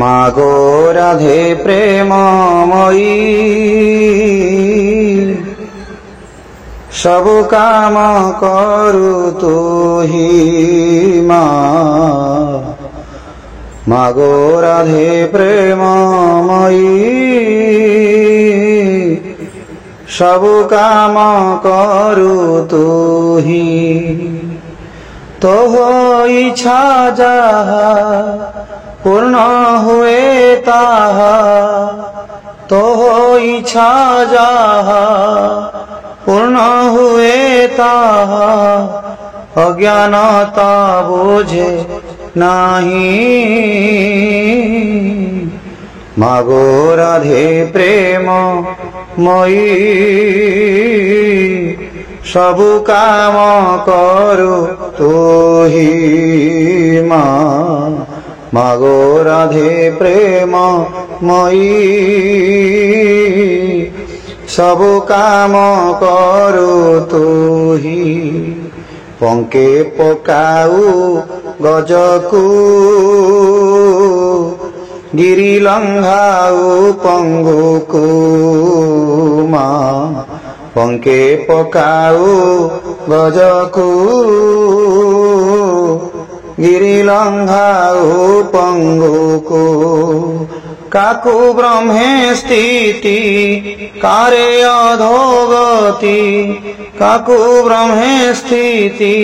মাগো রাধে প্রেমময়ী, সব কাম করু তুহি মা। মাগো রাধে প্রেমময়ী, সব কাম করু তুহি। তোহ ইচ্ছা যাহা পূর্ণ হুয়ে তাহা, তোহ ইচ্ছা যাহা পূর্ণ হুয়ে তাহা, অজ্ঞানতা বোঝে নাহি। মাগো রাধে প্রেমময়ী, সব কাম করু তুহি মা। মাগো রাধে প্রেমময়ী, সব কাম করু তুহি। পঙ্কে পকাউ গজকু, গিরি লঙ্ঘাউ পঙ্গুকু মা। পঙ্কে পকাউ গজকু, গিরি লঙ্ঘাউ পঙ্গুকু। কাকু ব্রহ্মে স্থিতি কারে অধোগতি, কাকু ব্রহ্মে স্থিতি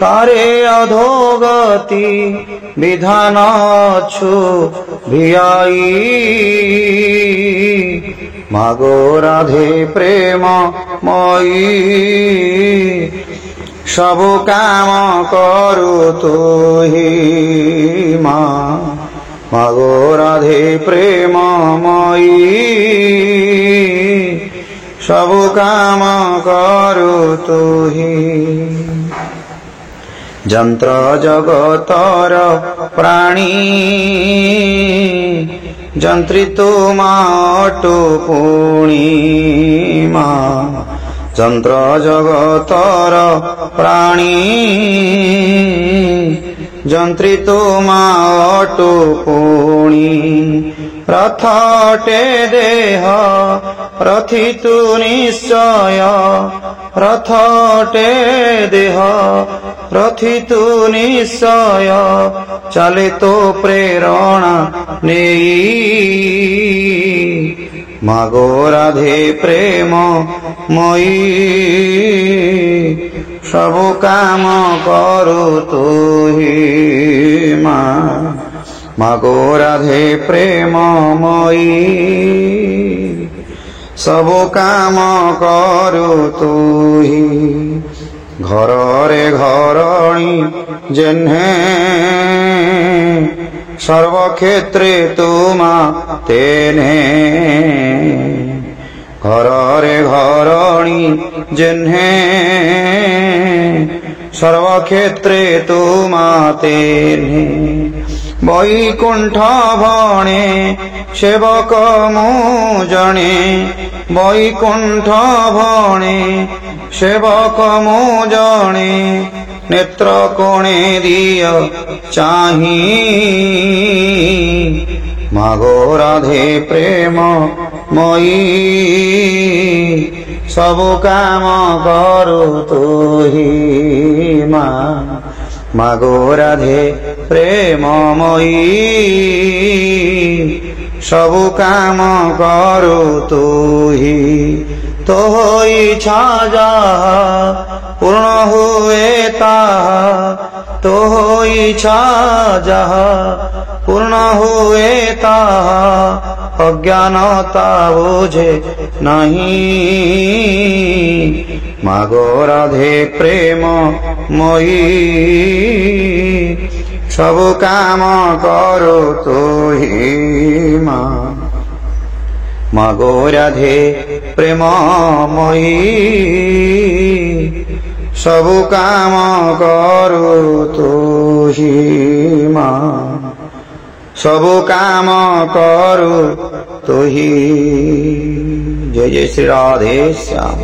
কারে অধোগতি। বিধান অচ্ছু ভিয়াই, মাগো রাধে প্রেমময়ী, সব কাম করু তুহি মা। মাগো রাধে প্রেমময়ী, সব কাম করু তুহি। যন্ত্র জগতর প্রাণী, যন্ত্রিত মাটু পুণী মা। যন্ত্র জগতর প্রাণী, যন্ত্রিত মাটু পুণী। রথটে দেহ রথিতু নিশ্চয়, রথটে দেহ রথিতু নিশ্চয়। চালিত প্রেরণা নেই, মাগো রাধে প্রেমময়ী, সব কাম করু তুহি মা। মাগো রাধে প্রেমময়ী, সব কাম করু তুহি। ঘরে ঘরণী যেহ্নে, সর্বক্ষেত্রে তুমা তেনে। ঘরে ঘরণী যেহ্নে, সর্বক্ষেত্রে তুমা তেনে। বৈকুণ্ঠ ভণে সেবক মু জনে, বৈকুণ্ঠ ভণে সেবক মু জনে। নেত্র কোণে দিয় চাহি, মাগো রাধে প্রেমময়ী, সব কাম করু তুহি মা। মাগো রাধে প্রেমময়ী, সব কাম করু তুহি। তোহ ইচ্ছা যাহা পূর্ণ হুয়ে তাহা, তোহ ইচ্ছা যাহা পূর্ণ হুয়ে তাহা, অজ্ঞানতা বোঝে নাহি। মাগো রাধে প্রেমময়ী, সব কাম করু তুহি মা। মাগো রাধে প্রেমময়ী, সব কাম করু তুহি মা। সব কাম করু তুহি। জয় জয় শ্রী রাধে শ্যাম।